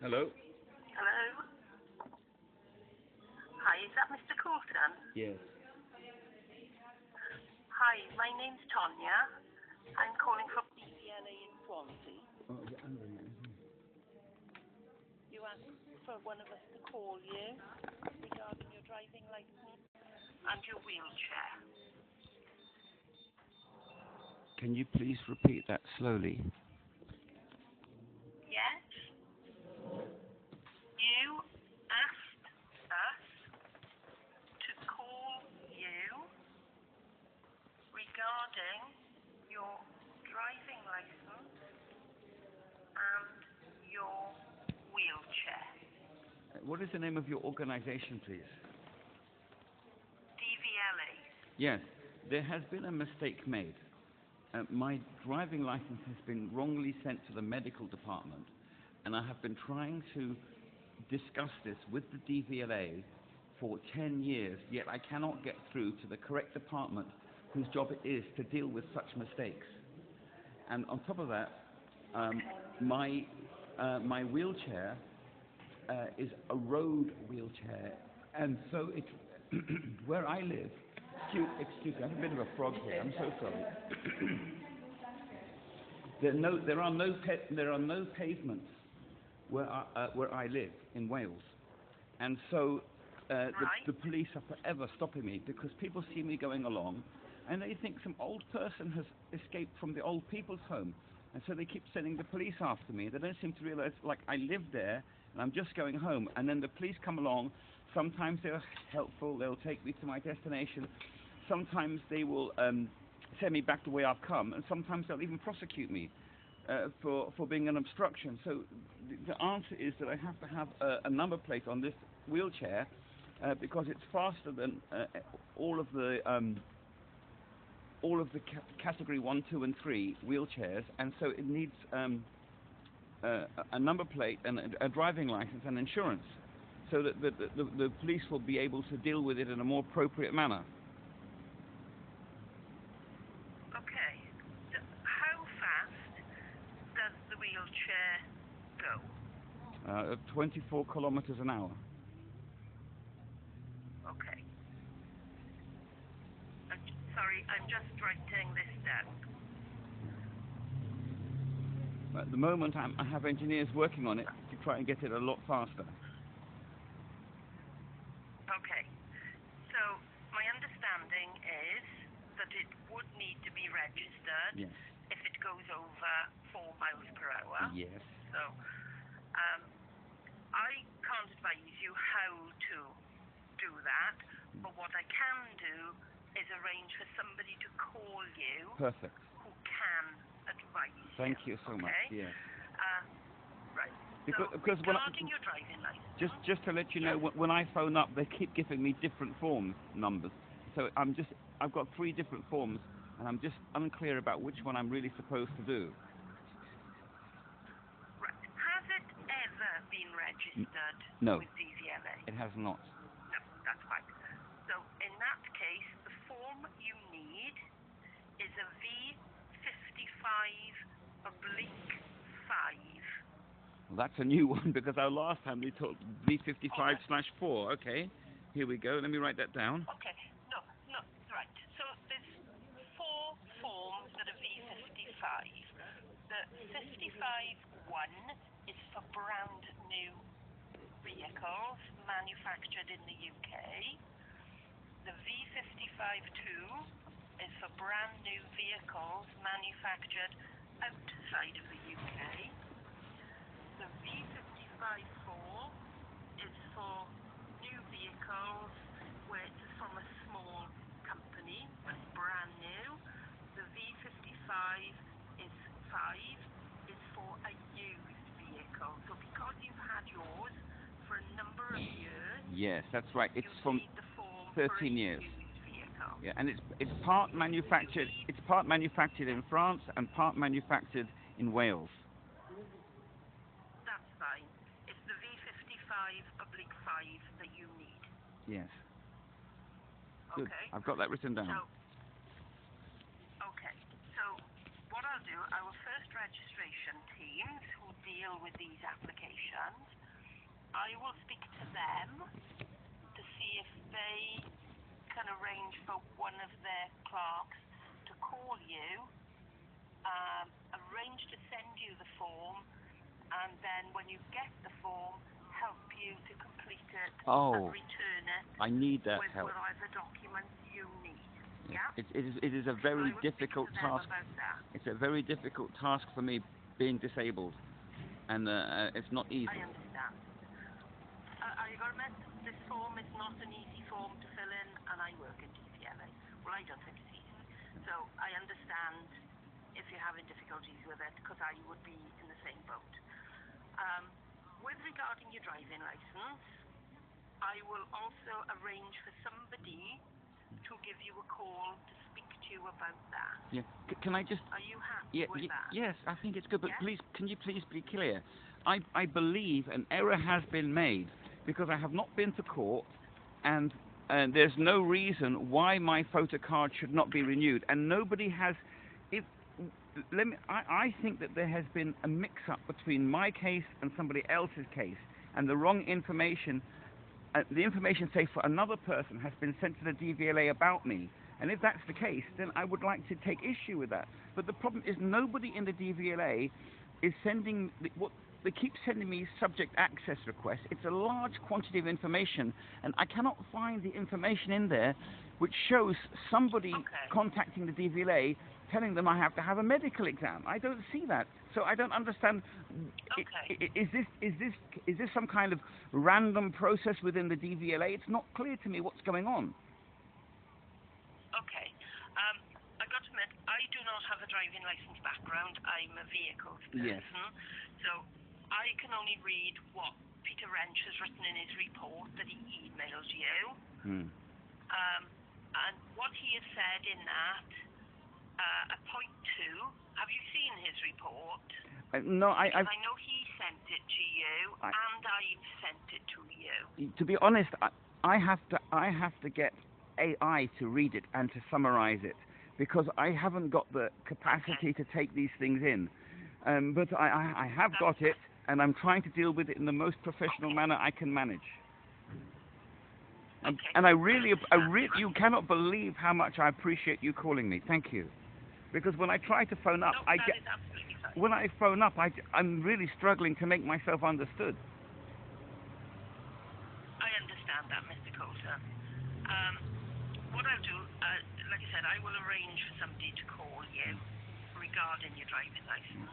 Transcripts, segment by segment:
Hello? Hello? Hi, is that Mr. Coulson? Yes. Hi, my name's Tonya. I'm calling from Dvla in Swansea. Oh, yeah, I'm there. You asked for one of us to call you regarding your driving license and your wheelchair. Can you please repeat that slowly? Yes? You asked us to call you regarding your driving license and your wheelchair. What is the name of your organization, please? Dvla. Yes, there has been a mistake made. My driving license has been wrongly sent to the medical department, and I have been trying to discuss this with the DVLA for 10 years, yet I cannot get through to the correct department whose job it is to deal with such mistakes. And on top of that, my wheelchair is a road wheelchair, and so it where I live. Excuse me, I have a bit of a frog here. I'm so sorry. There are no pavements where I live in Wales, and so the police are forever stopping me because people see me going along, and they think some old person has escaped from the old people's home, and so they keep sending the police after me. They don't seem to realise, like, I live there and I'm just going home, and then the police come along. Sometimes they're helpful, they'll take me to my destination. Sometimes they will send me back the way I've come, and sometimes they'll even prosecute me for being an obstruction. So the answer is that I have to have a number plate on this wheelchair because it's faster than all of the category 1, 2 and 3 wheelchairs, and so it needs a number plate and a driving license and insurance, so that the police will be able to deal with it in a more appropriate manner. Okay. How fast does the wheelchair go? 24 kilometers an hour. Okay. Sorry, I'm just writing this down. At the moment, I have engineers working on it to try and get it a lot faster. Okay. So, my understanding is that it would need to be registered if it goes over 4 miles per hour. Yes. So, I can't advise you how to do that, but what I can do is arrange for somebody to call you. Perfect. Who can advise you. Thank you so much. Yes. Right. Because regarding your driving license. Just to let you know, when I phone up, they keep giving me different form numbers. So I've got 3 different forms, and I'm just unclear about which one I'm really supposed to do. Right. Has it ever been registered with DVLA? It has not. No, that's fine. So in that case, the form you need is a V55/5. Well, that's a new one, because our last time we talked V55/4. Okay, here we go. Let me write that down. Okay, no, right. So there's 4 forms that are V55. The 55/1 is for brand new vehicles manufactured in the UK. The V55/2 is for brand new vehicles manufactured outside of the UK. The V55/4 is for new vehicles where it's from a small company, but it's brand new. The V55 is for a used vehicle. So because you've had yours for a number of years, yes, that's right. It's from need the form 13 years. Used vehicle. Yeah, and it's part manufactured. It's part manufactured in France and part manufactured in Wales. That's fine. It's the V55/5 that you need. Yes. Good. Okay. I've got that written down. So, okay. So what I'll do our first registration teams who deal with these applications, I will speak to them to see if they can arrange for one of their clerks to call you, arrange to send you the form, and then when you get the form, help you to complete it and return it. I need that with help. whatever documents you need. Yeah. Yeah? It is a very difficult task. It's a very difficult task for me being disabled, and it's not easy. I understand. I admit this form is not an easy form to fill in, and I work in DVLA. Well, I don't think it's easy. So I understand if you're having difficulties with it, because I would be in the same boat. With regarding your driving license, I will also arrange for somebody to give you a call to speak to you about that. Yeah. Can I just? Are you happy with that? Yes, I think it's good. But yes? please, can you please be clear? I believe an error has been made because I have not been to court, and there's no reason why my photo card should not be renewed, and nobody has. I think that there has been a mix-up between my case and somebody else's case, and the wrong information. The information, say, for another person has been sent to the DVLA about me. And if that's the case, then I would like to take issue with that. But the problem is nobody in the DVLA is sending... They keep sending me subject access requests. It's a large quantity of information, and I cannot find the information in there which shows somebody contacting the DVLA telling them I have to have a medical exam. I don't see that. So I don't understand. Is this some kind of random process within the DVLA? It's not clear to me what's going on. Okay. I got to admit, I do not have a driving license background. I'm a vehicles person. Yes. So I can only read what Peter Wrench has written in his report that he emailed you. And what he has said in that, at point 2, have you seen his report? No, I know he sent it to you, and I've sent it to you. To be honest, I have to get AI to read it and to summarize it, because I haven't got the capacity to take these things in. But I have got it, and I'm trying to deal with it in the most professional manner I can manage. And I really, you cannot believe how much I appreciate you calling me. Thank you. Because when I try to phone up, when I phone up, I'm really struggling to make myself understood. I understand that, Mr. Coulter. What I'll do, like I said, I will arrange for somebody to call you regarding your driving license.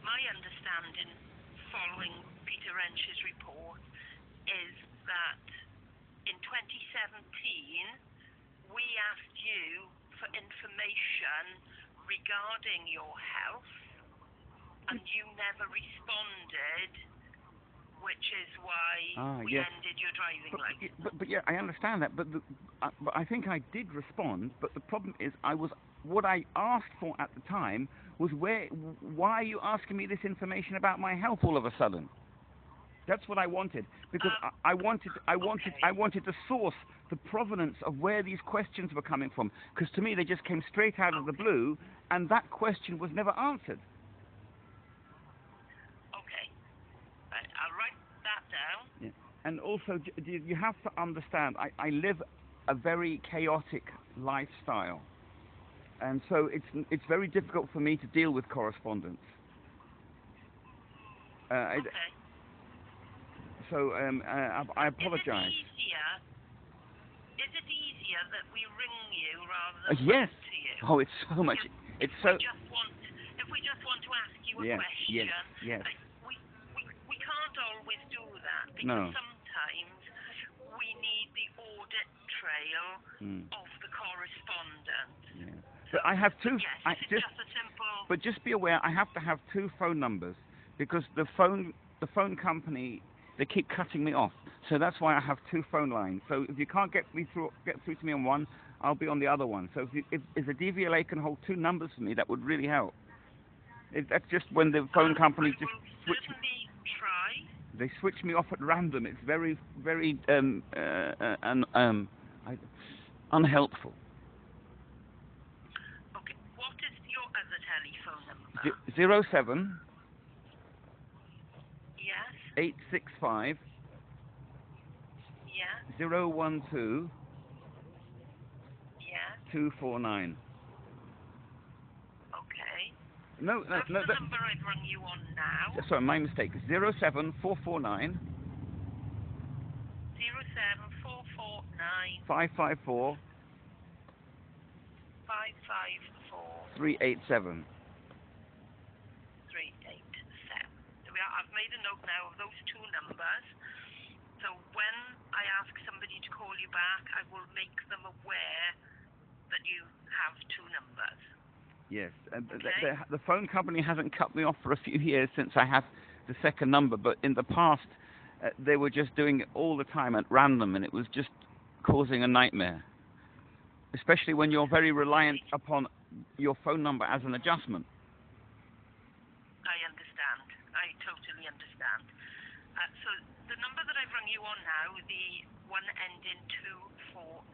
My understanding, following Peter Wrench's report, is that in 2017, we asked you for information regarding your health, and you never responded, which is why we ended your driving license. But yeah, I understand that. But I think I did respond. But the problem is, what I asked for at the time was why are you asking me this information about my health all of a sudden? That's what I wanted, because I wanted to source the provenance of where these questions were coming from. Because to me, they just came straight out of the blue, and that question was never answered. Okay, I'll write that down. Yeah. And also, you have to understand, I live a very chaotic lifestyle, and so it's very difficult for me to deal with correspondence. Okay. So I apologize. Is it easier that we ring you rather than yes. to you? Oh, it's so much. It's so. If we just want to ask you a question, yes. We can't always do that, because sometimes we need the audit trail of the correspondent. Yeah. But I have two. Yes, just a simple. But just be aware, I have to have 2 phone numbers, because the phone company, they keep cutting me off. So that's why I have 2 phone lines. So if you can't get through to me on one, I'll be on the other one. So if the DVLA can hold 2 numbers for me, that would really help. That's just when the phone company just switch. They switch me off at random. It's very, very unhelpful. Okay. What is your other telephone number? 07 Yes. 865 Yeah. 012 Yeah. 249. Okay. No, That's the number I've rung you on now. Sorry, my mistake. 07449 07449 554 554 387. 387. There we are. I've made a note now of those two numbers. So when I ask somebody to call you back, I will make them aware that you have two numbers. Yes, Okay. the phone company hasn't cut me off for a few years since I had the second number, but in the past they were just doing it all the time at random, and it was just causing a nightmare, especially when you're very reliant upon your phone number as an adjustment. I understand. I totally understand. So the number that I've rung you on now, the one ending 249,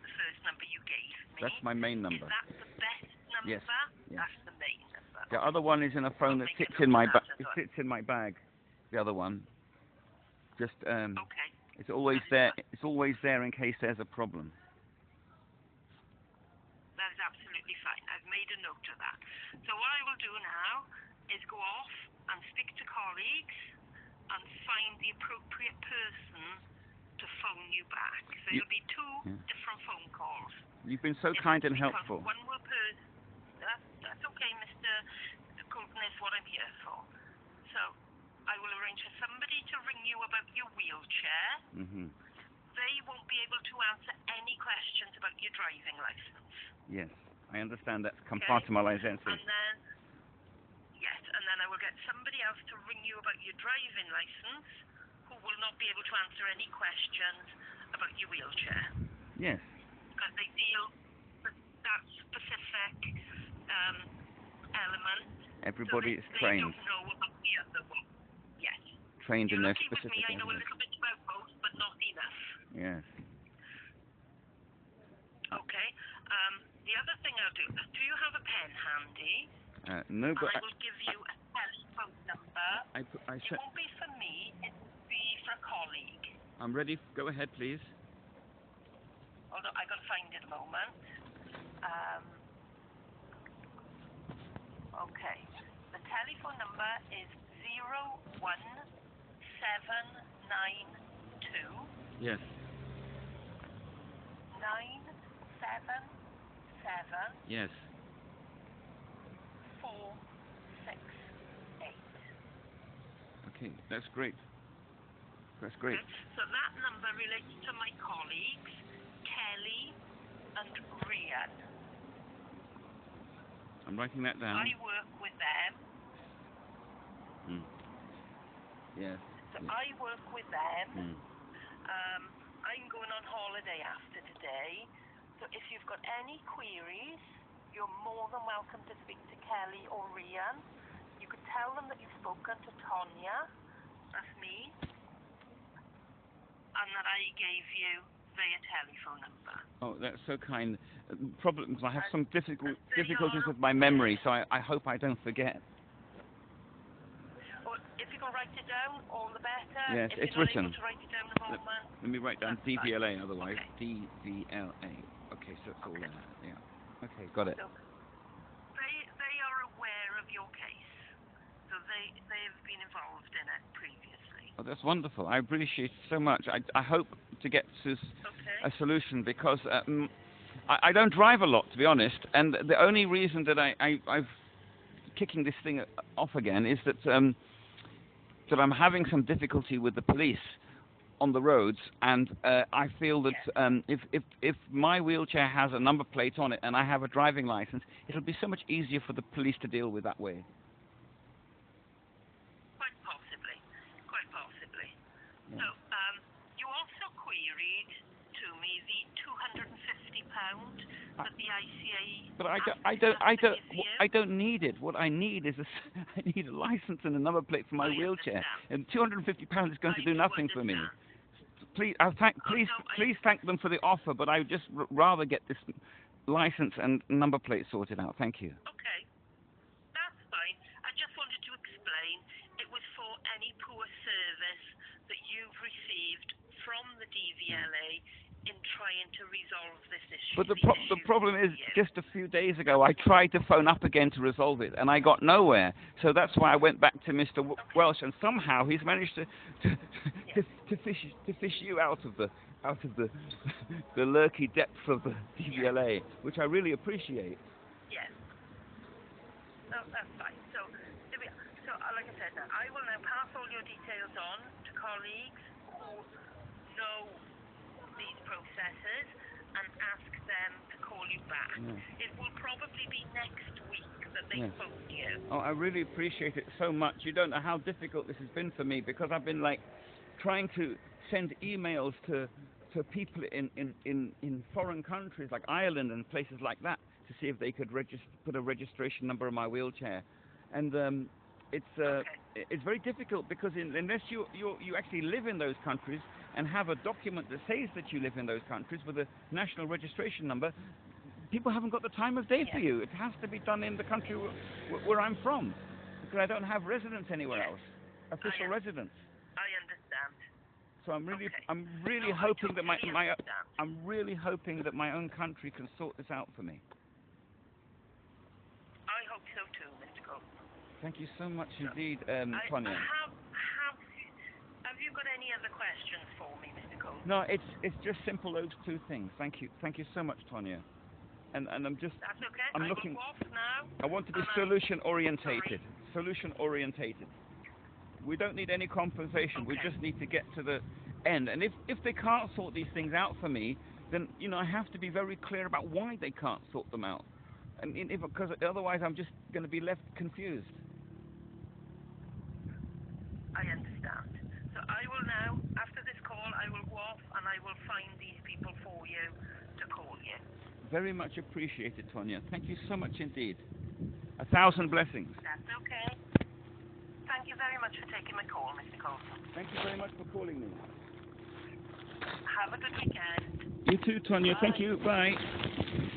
the first number you gave me. That's my main number. Is that the best number? Yes. That's the main number. The other one is in a phone that sits in my bag. It sits in my bag. The other one, just okay. It's always there. It's always there in case there's a problem. That is absolutely fine. I've made a note of that. So what I will do now is go off and speak to colleagues and find the appropriate person to phone you back. So it'll be two different phone calls. You've been so kind and helpful. One will that's okay, Mr. Colton, is what I'm here for. So I will arrange for somebody to ring you about your wheelchair. Mm-hmm. They won't be able to answer any questions about your driving license. Yes, I understand that's compartmentalized answer. And then, and then I will get somebody else to ring you about your driving license, who will not be able to answer any questions about your wheelchair. Yes. Because they deal with that specific element. Everybody is They trained. don't know about the other one. Yes. Trained in their You're lucky specific with me. I know a area. little bit about both, but not enough. Yes. Okay. The other thing I'll do, you have a pen handy? No, but I will give you a telephone number. It won't be for me, it will be for a colleague. I'm ready. Go ahead, please. Hold on, I've got to find it a moment. Okay. The telephone number is 01792. Yes. 977. Yes. 468. Okay, that's great. That's great. Okay. So that number relates to my colleagues, Kelly and Rian. I'm writing that down. I work with them. Yes. So I work with them. Mm. I'm going on holiday after today. So if you've got any queries, you're more than welcome to speak to Kelly or Rian. You could tell them that you've spoken to Tonya, that's me, and that I gave you their telephone number. Oh, that's so kind. Problems. I have some difficulties with my memory, so I hope I don't forget. Or if you can write it down, all the better. Yes, if it's you're not written. able to write it down at the moment, Let me write down DVLA, otherwise. Okay. DVLA. Okay, so it's all there. Yeah. Okay, got it. So they are aware of your case. So they have been involved in it previously. Oh, that's wonderful. I appreciate it so much. I hope to get to a solution, because I don't drive a lot, to be honest, and the only reason that I've kicking this thing off again is that that I'm having some difficulty with the police on the roads, and I feel that if my wheelchair has a number plate on it and I have a driving license, it'll be so much easier for the police to deal with that way. Quite possibly. Yeah. So you also queried to me the £250 that the ICA. But I don't need it. What I need is I need a license and a number plate for my wheelchair, and £250 is going to do nothing for me. Please, please thank them for the offer, but I would just rather get this license and number plate sorted out. Thank you. Okay, that's fine. I just wanted to explain it was for any poor service that you've received from the DVLA in trying to resolve this issue. But the problem is, just a few days ago, I tried to phone up again to resolve it, and I got nowhere. So that's why I went back to Mr. Welsh, and somehow he's managed to fish you out of the lurky depths of the DVLA, which I really appreciate. Yes. No, that's fine. So, like I said, I will now pass all your details on to colleagues who know these processes and ask them to call you back. Yeah. It will probably be next week that they phone you. Oh, I really appreciate it so much. You don't know how difficult this has been for me, because I've been trying to send emails to people in foreign countries like Ireland and places like that to see if they could put a registration number on my wheelchair, and it's very difficult, because unless you actually live in those countries and have a document that says that you live in those countries with a national registration number, people haven't got the time of day for you. It has to be done in the country where I'm from, because I don't have residence anywhere else, official residence. I understand. So I'm really hoping that I'm really hoping that my own country can sort this out for me. I hope so too, Mr. Cole. Thank you so much indeed, Tonya. Have you got any other questions for me, Mr. Cole? No, it's just simple those two things. Thank you so much, Tonya. And I'm just. That's okay. I'm looking. Will go off now. I want to be solution orientated. We don't need any compensation. We just need to get to the end. And if they can't sort these things out for me, then I have to be very clear about why they can't sort them out. And because otherwise I'm just going to be left confused. I understand. So I will now, after this call, I will go off and I will find these people for you to call you. Very much appreciated, Tonya. Thank you so much indeed. 1,000 blessings. That's okay. Thank you very much for taking my call, Mr. Colson. Thank you very much for calling me. Have a good weekend. You too, Tonya. Bye. Thank you. Bye.